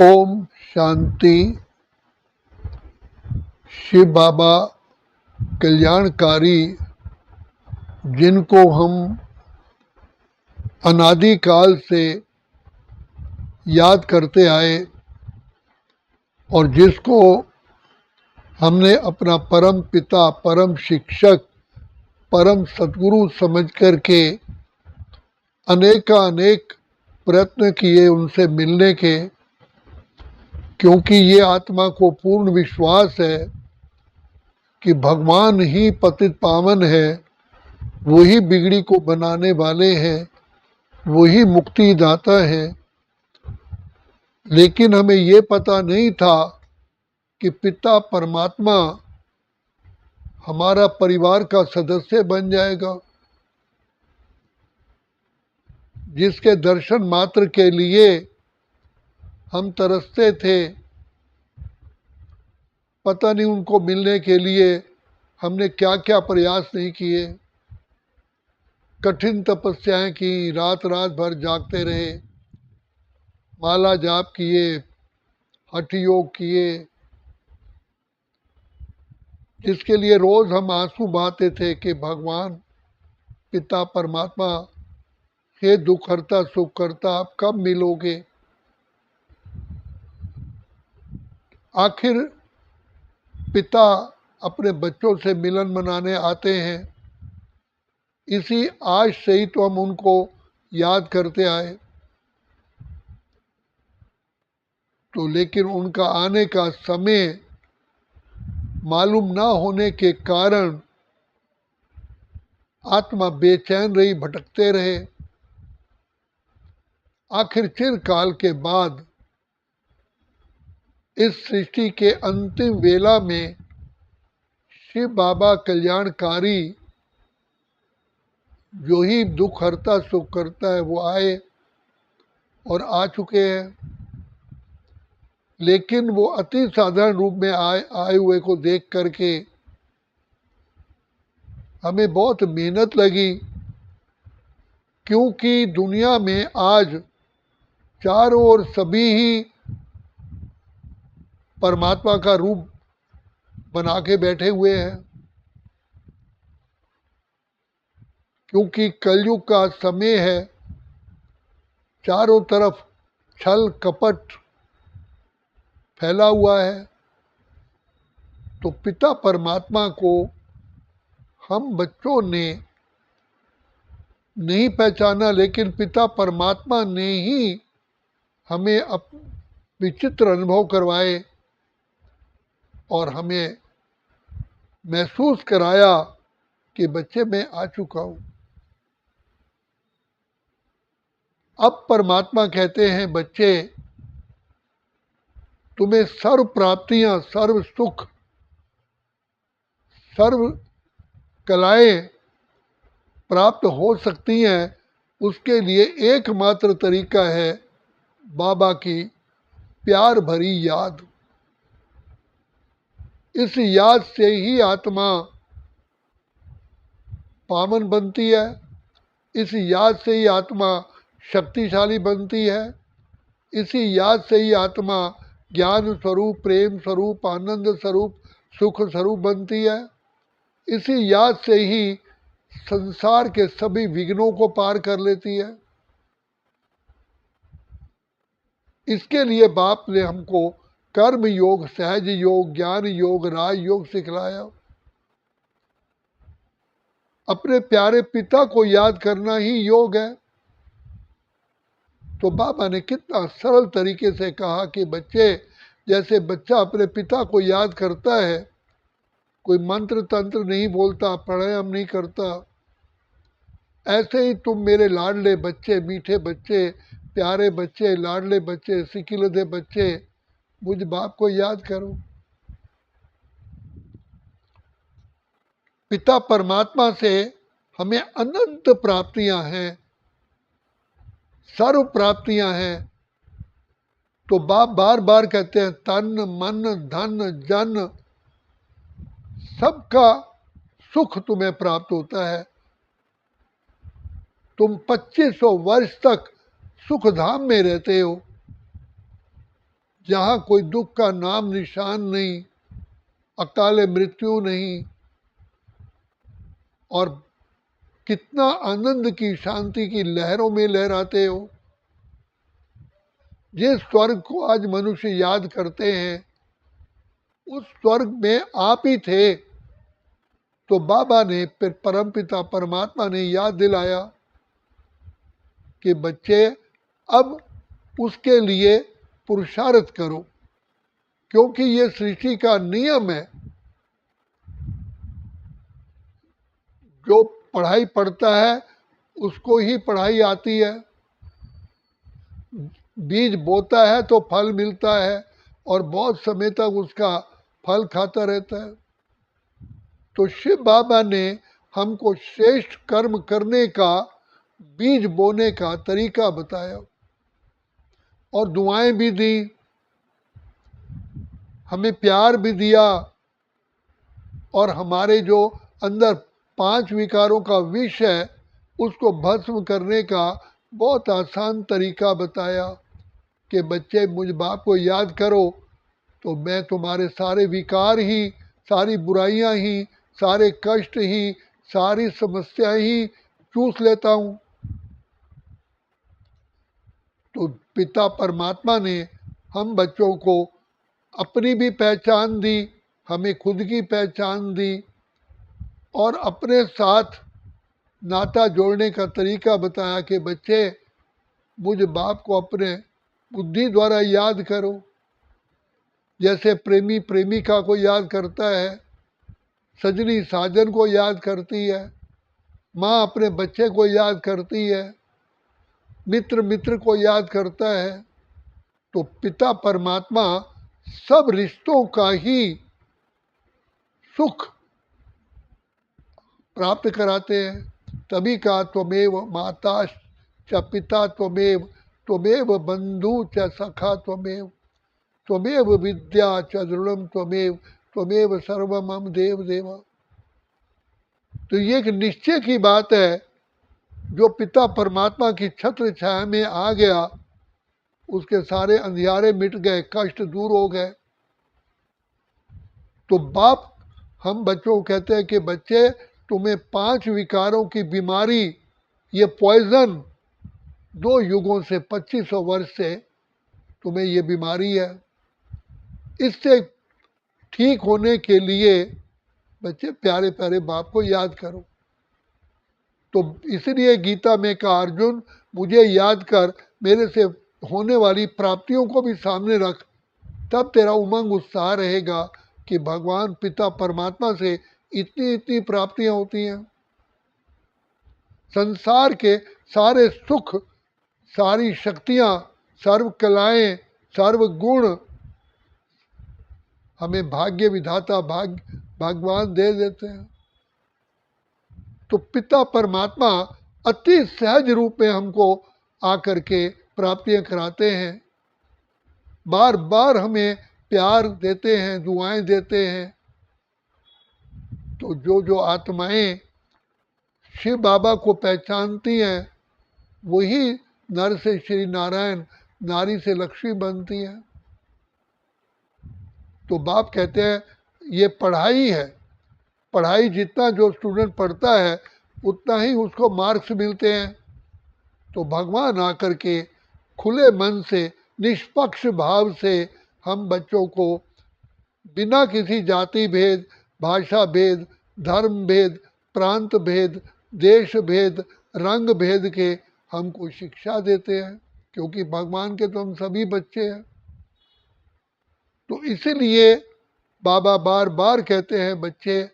ओम शांति। शिव बाबा कल्याणकारी, जिनको हम अनादिकाल से याद करते आए और जिसको हमने अपना परम पिता, परम शिक्षक, परम सद्गुरु समझ करके अनेक प्रयत्न किए उनसे मिलने के, क्योंकि ये आत्मा को पूर्ण विश्वास है कि भगवान ही पतित पावन है, वही बिगड़ी को बनाने वाले हैं, वही मुक्ति दाता है। लेकिन हमें ये पता नहीं था कि पिता परमात्मा हमारा परिवार का सदस्य बन जाएगा, जिसके दर्शन मात्र के लिए हम तरसते थे। पता नहीं उनको मिलने के लिए हमने क्या क्या प्रयास नहीं किए, कठिन तपस्याएं की, रात रात भर जागते रहे, माला जाप किए, हठ योग किए, जिसके लिए रोज हम आंसू बहाते थे कि भगवान पिता परमात्मा, हे दुख हरता सुख करता, आप कब मिलोगे। आखिर पिता अपने बच्चों से मिलन मनाने आते हैं, इसी आज से ही तो हम उनको याद करते आए। तो लेकिन उनका आने का समय मालूम ना होने के कारण आत्मा बेचैन रही, भटकते रहे। आखिर चिर काल के बाद इस सृष्टि के अंतिम वेला में शिव बाबा कल्याणकारी, जो ही दुख हरता सुख करता है, वो आए और आ चुके हैं। लेकिन वो अति साधारण रूप में आए हुए को देख करके हमें बहुत मेहनत लगी, क्योंकि दुनिया में आज चारों ओर सभी ही परमात्मा का रूप बना के बैठे हुए हैं। क्योंकि कलयुग का समय है, चारों तरफ छल कपट फैला हुआ है। तो पिता परमात्मा को हम बच्चों ने नहीं पहचाना, लेकिन पिता परमात्मा ने ही हमें विचित्र अनुभव करवाए और हमें महसूस कराया कि बच्चे मैं आ चुका हूं। अब परमात्मा कहते हैं, बच्चे तुम्हें सर्व प्राप्तियां, सर्व सुख, सर्व कलाएं प्राप्त हो सकती हैं। उसके लिए एकमात्र तरीका है बाबा की प्यार भरी याद। इस याद से ही आत्मा पावन बनती है, इस याद से ही आत्मा शक्तिशाली बनती है, इसी याद से ही आत्मा ज्ञान स्वरूप, प्रेम स्वरूप, आनंद स्वरूप, सुख स्वरूप बनती है। इसी याद से ही संसार के सभी विघ्नों को पार कर लेती है। इसके लिए बाप ने हमको कर्म योग, सहज योग, ज्ञान योग, राज योग सिखलाया। अपने प्यारे पिता को याद करना ही योग है। तो बाबा ने कितना सरल तरीके से कहा कि बच्चे, जैसे बच्चा अपने पिता को याद करता है, कोई मंत्र तंत्र नहीं बोलता, प्राणायाम नहीं करता, ऐसे ही तुम मेरे लाडले बच्चे, मीठे बच्चे, प्यारे बच्चे, लाडले बच्चे, सिकिलधे बच्चे, मुझ बाप को याद करो। पिता परमात्मा से हमें अनंत प्राप्तियां हैं, सर्व प्राप्तियां हैं। तो बाप बार बार कहते हैं, तन मन धन जन सबका सुख तुम्हें प्राप्त होता है। तुम 2500 वर्ष तक सुख धाम में रहते हो। जहाँ कोई दुख का नाम निशान नहीं, अकाले मृत्यु नहीं, और कितना आनंद की शांति की लहरों में लहराते हो। जिस स्वर्ग को आज मनुष्य याद करते हैं उस स्वर्ग में आप ही थे। तो बाबा ने फिर परमपिता परमात्मा ने याद दिलाया कि बच्चे अब उसके लिए पुरुषार्थ करो, क्योंकि ये सृष्टि का नियम है। जो पढ़ाई पढ़ता है उसको ही पढ़ाई आती है। बीज बोता है तो फल मिलता है और बहुत समय तक उसका फल खाता रहता है। तो शिव बाबा ने हमको श्रेष्ठ कर्म करने का, बीज बोने का तरीका बताया और दुआएं भी दी, हमें प्यार भी दिया और हमारे जो अंदर 5 विकारों का विष है उसको भस्म करने का बहुत आसान तरीका बताया कि बच्चे मुझ बाप को याद करो तो मैं तुम्हारे सारे विकार ही, सारी बुराइयां ही, सारे कष्ट ही, सारी समस्याएं ही चूस लेता हूँ। तो पिता परमात्मा ने हम बच्चों को अपनी भी पहचान दी, हमें खुद की पहचान दी और अपने साथ नाता जोड़ने का तरीका बताया कि बच्चे मुझ बाप को अपने बुद्धि द्वारा याद करो। जैसे प्रेमी प्रेमिका को याद करता है, सजनी साजन को याद करती है, माँ अपने बच्चे को याद करती है, मित्र मित्र को याद करता है। तो पिता परमात्मा सब रिश्तों का ही सुख प्राप्त कराते हैं। तभी का त्वमेव माता च पिता त्वमेव, त्वमेव बंधु च सखा त्वमेव, त्वमेव विद्या च दृढ़म त्वमेव, त्वमेव सर्व मम देव देवा। तो ये एक निश्चय की बात है। जो पिता परमात्मा की छत्र छाया में आ गया उसके सारे अंधियारे मिट गए, कष्ट दूर हो गए। तो बाप हम बच्चों को कहते हैं कि बच्चे तुम्हें 5 विकारों की बीमारी, ये पॉइजन 2 युगों से 2500 वर्ष से तुम्हें ये बीमारी है। इससे ठीक होने के लिए बच्चे प्यारे प्यारे बाप को याद करो। तो इसलिए गीता में कहा अर्जुन मुझे याद कर, मेरे से होने वाली प्राप्तियों को भी सामने रख, तब तेरा उमंग उत्साह रहेगा कि भगवान पिता परमात्मा से इतनी इतनी प्राप्तियां होती हैं। संसार के सारे सुख, सारी शक्तियां, सर्व कलाएं, सर्व गुण हमें भाग्य विधाता भगवान दे देते हैं। तो पिता परमात्मा अति सहज रूप में हमको आकर के प्राप्तियां कराते हैं, बार बार हमें प्यार देते हैं, दुआएं देते हैं। तो जो जो आत्माएं शिव बाबा को पहचानती हैं वही नर से श्री नारायण, नारी से लक्ष्मी बनती हैं। तो बाप कहते हैं ये पढ़ाई है, पढ़ाई जितना जो स्टूडेंट पढ़ता है उतना ही उसको मार्क्स मिलते हैं। तो भगवान आकर के खुले मन से, निष्पक्ष भाव से हम बच्चों को बिना किसी जाति भेद, भाषा भेद, धर्म भेद, प्रांत भेद, देश भेद, रंग भेद के हमको शिक्षा देते हैं, क्योंकि भगवान के तो हम सभी बच्चे हैं। तो इसीलिए बाबा बार बार कहते हैं बच्चे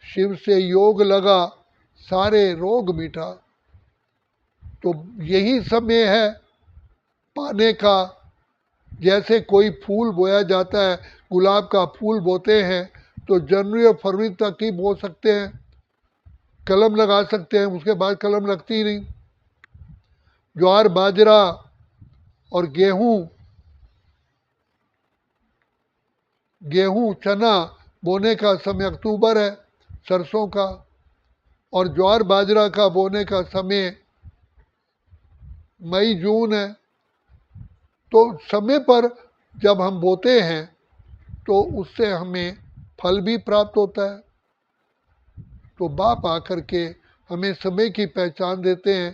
शिव से योग लगा सारे रोग मिटा। तो यही समय है पाने का। जैसे कोई फूल बोया जाता है, गुलाब का फूल बोते हैं तो जनवरी और फरवरी तक ही बो सकते हैं, कलम लगा सकते हैं, उसके बाद कलम लगती ही नहीं। ज्वार बाजरा और गेहूं चना बोने का समय अक्टूबर है, सरसों का, और ज्वार बाजरा का बोने का समय मई जून है। तो समय पर जब हम बोते हैं तो उससे हमें फल भी प्राप्त होता है। तो बाप आकर के हमें समय की पहचान देते हैं,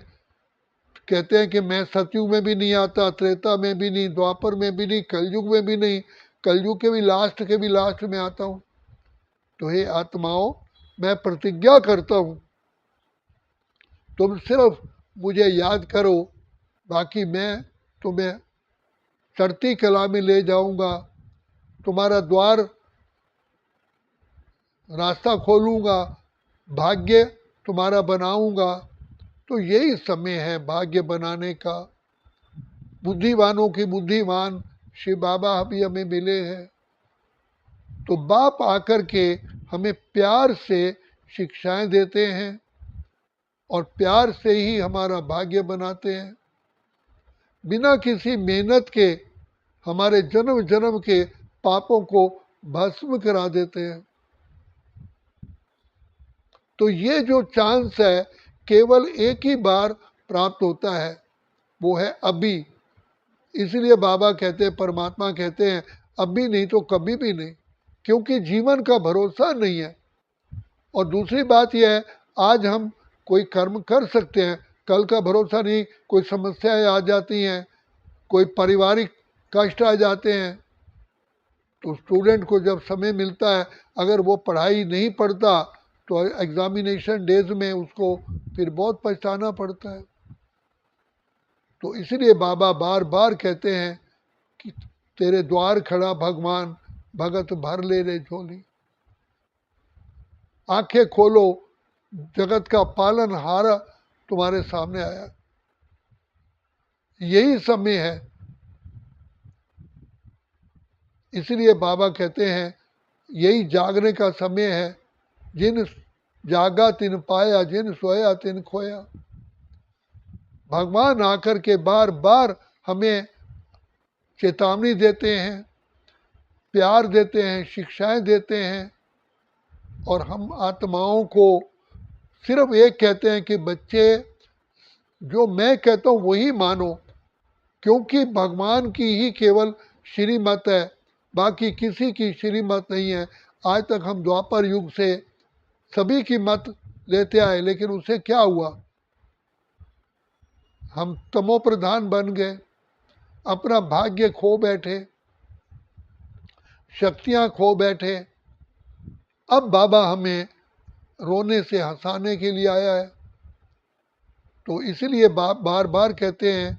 कहते हैं कि मैं सतयुग में भी नहीं आता, त्रेता में भी नहीं, द्वापर में भी नहीं, कलयुग में भी नहीं, कलयुग के भी लास्ट में आता हूँ। तो हे आत्माओं, मैं प्रतिज्ञा करता हूँ, तुम सिर्फ मुझे याद करो, बाकी मैं तुम्हें चढ़ती कला में ले जाऊंगा, तुम्हारा द्वार रास्ता खोलूंगा, भाग्य तुम्हारा बनाऊंगा। तो यही समय है भाग्य बनाने का। बुद्धिमानों की बुद्धिमान श्री बाबा अभी हमें मिले हैं। तो बाप आकर के हमें प्यार से शिक्षाएं देते हैं और प्यार से ही हमारा भाग्य बनाते हैं। बिना किसी मेहनत के हमारे जन्म जन्म के पापों को भस्म करा देते हैं। तो ये जो चांस है केवल एक ही बार प्राप्त होता है, वो है अभी। इसलिए बाबा कहते हैं, परमात्मा कहते हैं, अभी नहीं तो कभी भी नहीं, क्योंकि जीवन का भरोसा नहीं है। और दूसरी बात यह है, आज हम कोई कर्म कर सकते हैं, कल का भरोसा नहीं, कोई समस्याएं आ जाती हैं, कोई पारिवारिक कष्ट आ जाते हैं। तो स्टूडेंट को जब समय मिलता है, अगर वो पढ़ाई नहीं पढ़ता तो एग्जामिनेशन डेज में उसको फिर बहुत पछताना पड़ता है। तो इसलिए बाबा बार बार कहते हैं कि तेरे द्वार खड़ा भगवान, भगत भर ले रे झोली। आंखें खोलो, जगत का पालन हारा तुम्हारे सामने आया। यही समय है। इसलिए बाबा कहते हैं यही जागने का समय है। जिन जागा तिन पाया, जिन सोया तिन खोया। भगवान आकर के बार बार हमें चेतावनी देते हैं, प्यार देते हैं, शिक्षाएं देते हैं, और हम आत्माओं को सिर्फ एक कहते हैं कि बच्चे, जो मैं कहता हूँ वही मानो, क्योंकि भगवान की ही केवल श्रीमत है, बाकी किसी की श्रीमत नहीं है। आज तक हम द्वापर युग से सभी की मत लेते आए, लेकिन उससे क्या हुआ? हम तमो प्रधान बन गए, अपना भाग्य खो बैठे, शक्तियां खो बैठे। अब बाबा हमें रोने से हंसाने के लिए आया है। तो इसलिए बार बार कहते हैं,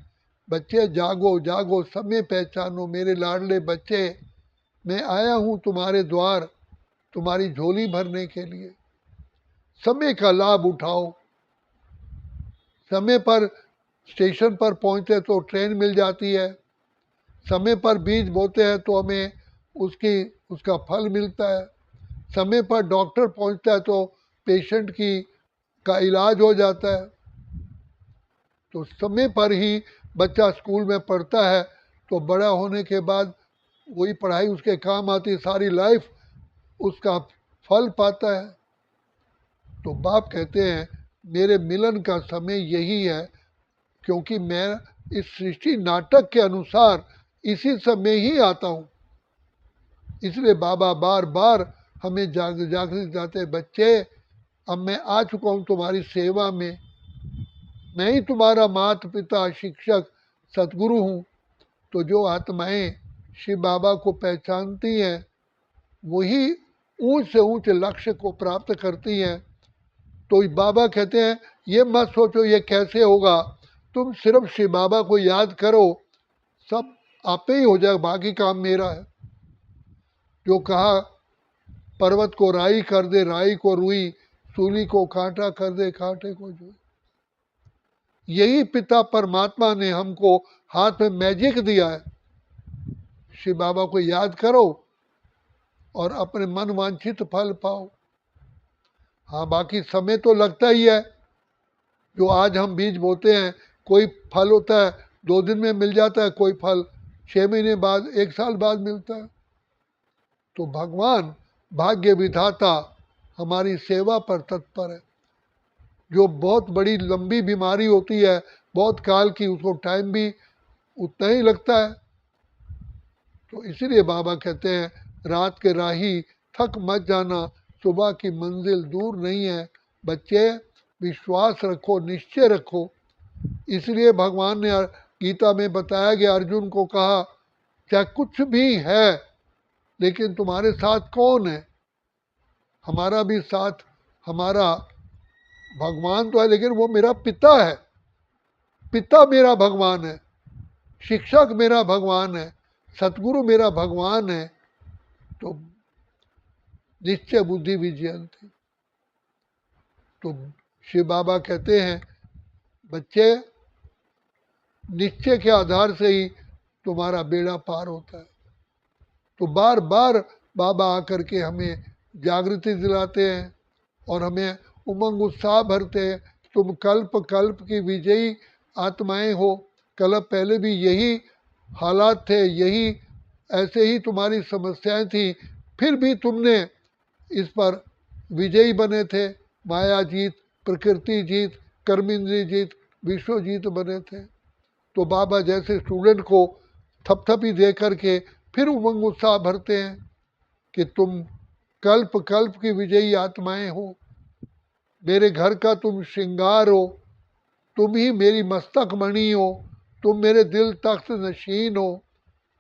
बच्चे जागो जागो, समय पहचानो मेरे लाडले बच्चे, मैं आया हूँ तुम्हारे द्वार, तुम्हारी झोली भरने के लिए। समय का लाभ उठाओ। समय पर स्टेशन पर पहुँचते तो ट्रेन मिल जाती है, समय पर बीज बोते हैं तो हमें उसका फल मिलता है, समय पर डॉक्टर पहुँचता है तो पेशेंट का इलाज हो जाता है। तो समय पर ही बच्चा स्कूल में पढ़ता है तो बड़ा होने के बाद वही पढ़ाई उसके काम आती है, सारी लाइफ उसका फल पाता है। तो बाप कहते हैं मेरे मिलन का समय यही है, क्योंकि मैं इस सृष्टि नाटक के अनुसार इसी समय ही आता हूँ। इसलिए बाबा बार बार हमें जागृत जाते, बच्चे अब मैं आ चुका हूँ तुम्हारी सेवा में, मैं ही तुम्हारा माता पिता शिक्षक सतगुरु हूँ। तो जो आत्माएं शिव बाबा को पहचानती हैं वही ऊंच से ऊंच लक्ष्य को प्राप्त करती हैं। तो बाबा कहते हैं ये मत सोचो ये कैसे होगा, तुम सिर्फ शिव बाबा को याद करो, सब आपे ही हो जाएगा, बाकी काम मेरा है। जो कहा पर्वत को राई कर दे राई को रुई, सूली को कांटा कर दे कांटे को जुई। यही पिता परमात्मा ने हमको हाथ में मैजिक दिया है। शिव बाबा को याद करो और अपने मन वांछित फल पाओ। हाँ, बाकी समय तो लगता ही है। जो आज हम बीज बोते हैं, कोई फल होता है 2 दिन में मिल जाता है, कोई फल 6 महीने बाद 1 साल बाद मिलता है। तो भगवान भाग्य विधाता हमारी सेवा पर तत्पर है। जो बहुत बड़ी लंबी बीमारी होती है बहुत काल की, उसको टाइम भी उतना ही लगता है। तो इसीलिए बाबा कहते हैं रात के राही थक मत जाना, सुबह की मंजिल दूर नहीं है। बच्चे विश्वास रखो, निश्चय रखो। इसलिए भगवान ने गीता में बताया कि अर्जुन को कहा क्या कुछ भी है लेकिन तुम्हारे साथ कौन है? हमारा भी साथ, हमारा भगवान तो है लेकिन वो मेरा पिता है। पिता मेरा भगवान है, शिक्षक मेरा भगवान है, सतगुरु मेरा भगवान है। तो निश्चय बुद्धि विजयंती। तो शिव बाबा कहते हैं बच्चे निश्चय के आधार से ही तुम्हारा बेड़ा पार होता है। तो बार बार बाबा आकर के हमें जागृति दिलाते हैं और हमें उमंग उत्साह भरते हैं। तुम कल्प कल्प की विजयी आत्माएं हो। कल्प पहले भी यही हालात थे, यही ऐसे ही तुम्हारी समस्याएं थी, फिर भी तुमने इस पर विजयी बने थे। माया जीत, प्रकृति जीत, कर्मेंद्रीय जीत, विश्व जीत बने थे। तो बाबा जैसे स्टूडेंट को थपथपी दे करके फिर उमंग उत्साह भरते हैं कि तुम कल्प कल्प की विजयी आत्माएं हो, मेरे घर का तुम श्रृंगार हो, तुम ही मेरी मस्तक मणि हो, तुम मेरे दिल तख्त नशीन हो,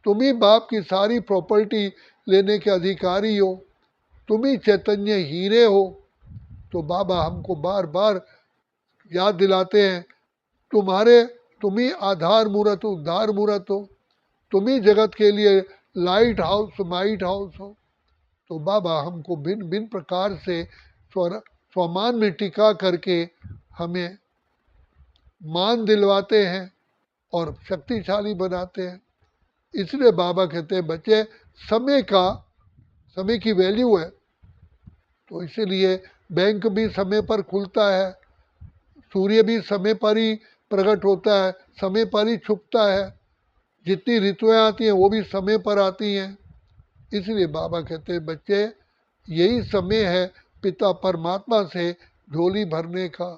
तुम ही बाप की सारी प्रॉपर्टी लेने के अधिकारी हो, तुम ही चैतन्य हीरे हो। तो बाबा हमको बार बार याद दिलाते हैं तुम ही आधार मूर्त उद्धार मूर्त हो, तुम ही जगत के लिए लाइट हाउस माइट हाउस हो। तो बाबा हमको भिन्न भिन्न प्रकार से स्वमान में टिका करके हमें मान दिलवाते हैं और शक्तिशाली बनाते हैं। इसलिए बाबा कहते हैं बच्चे समय की वैल्यू है। तो इसीलिए बैंक भी समय पर खुलता है, सूर्य भी समय पर ही प्रकट होता है, समय पर ही छुपता है, जितनी ऋतुएं आती हैं वो भी समय पर आती हैं। इसलिए बाबा कहते हैं बच्चे यही समय है पिता परमात्मा से झोली भरने का।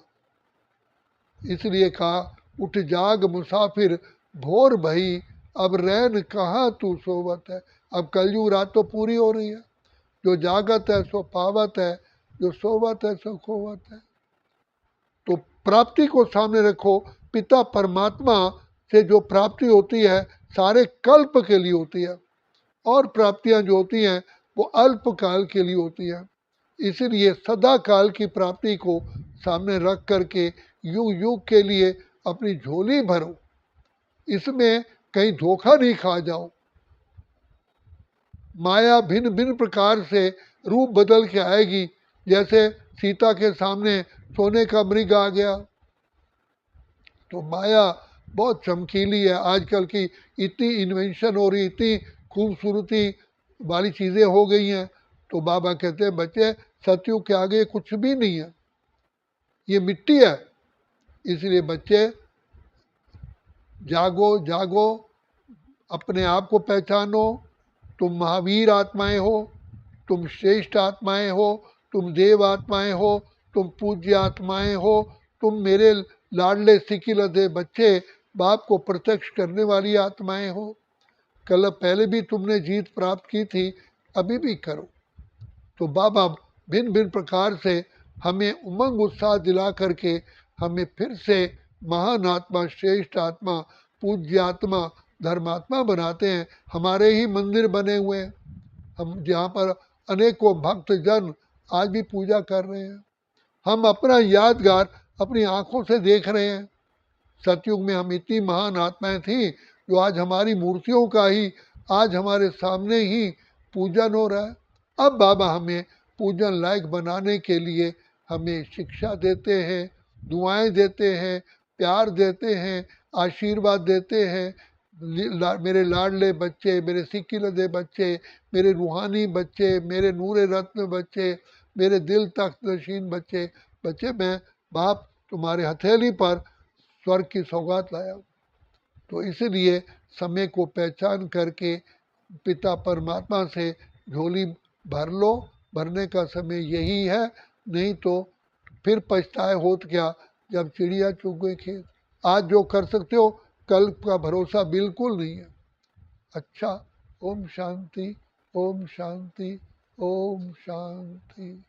इसलिए कहा उठ जाग मुसाफिर भोर भई, अब रैन कहाँ तू सोवत है। अब कलयुग रात तो पूरी हो रही है, जो जागत है सो पावत है, जो सोवत है सो खोवत है। तो प्राप्ति को सामने रखो। पिता परमात्मा से जो प्राप्ति होती है सारे कल्प के लिए होती है, और प्राप्तियां जो होती हैं वो अल्प काल के लिए होती हैं। इसीलिए सदा काल की प्राप्ति को सामने रख करके युग युग के लिए अपनी झोली भरो, इसमें कहीं धोखा नहीं खा जाओ। माया भिन्न भिन्न प्रकार से रूप बदल के आएगी। जैसे सीता के सामने सोने का मृग आ गया, तो माया बहुत चमकीली है। आजकल की इतनी इन्वेंशन हो रही, इतनी खूबसूरती वाली चीज़ें हो गई हैं। तो बाबा कहते हैं बच्चे सतयुग के आगे कुछ भी नहीं है, ये मिट्टी है। इसलिए बच्चे जागो जागो, अपने आप को पहचानो। तुम महावीर आत्माएं हो, तुम श्रेष्ठ आत्माएं हो, तुम देव आत्माएं हो, तुम पूज्य आत्माएं हो, तुम मेरे लाडले सिकिलधे बच्चे, बाप को प्रत्यक्ष करने वाली आत्माएं हो। कल पहले भी तुमने जीत प्राप्त की थी, अभी भी करो। तो बाबा भिन्न भिन्न प्रकार से हमें उमंग उत्साह दिला करके हमें फिर से महान आत्मा, श्रेष्ठ आत्मा, पूज्य आत्मा, धर्मात्मा बनाते हैं। हमारे ही मंदिर बने हुए हैं, हम जहाँ पर अनेकों भक्त जन आज भी पूजा कर रहे हैं। हम अपना यादगार अपनी आंखों से देख रहे हैं। सतयुग में हम इतनी महान आत्माएं थी जो आज हमारी मूर्तियों का ही आज हमारे सामने ही पूजन हो रहा है। अब बाबा हमें पूजन लायक बनाने के लिए हमें शिक्षा देते हैं, दुआएं देते हैं, प्यार देते हैं, आशीर्वाद देते हैं। मेरे लाडले बच्चे, मेरे सिक्किलधे बच्चे, मेरे रूहानी बच्चे, मेरे नूरे रत्न बच्चे, मेरे दिल तख्त नशीन बच्चे, बच्चे मैं बाप तुम्हारे हथेली पर स्वर्ग की सौगात लाया। तो इसलिए समय को पहचान करके पिता परमात्मा से झोली भर लो। भरने का समय यही है, नहीं तो फिर पछताए होत क्या जब चिड़िया चुग गई खेत। आज जो कर सकते हो, कल का भरोसा बिल्कुल नहीं है। अच्छा, ओम शांति, ओम शांति, ओम शांति।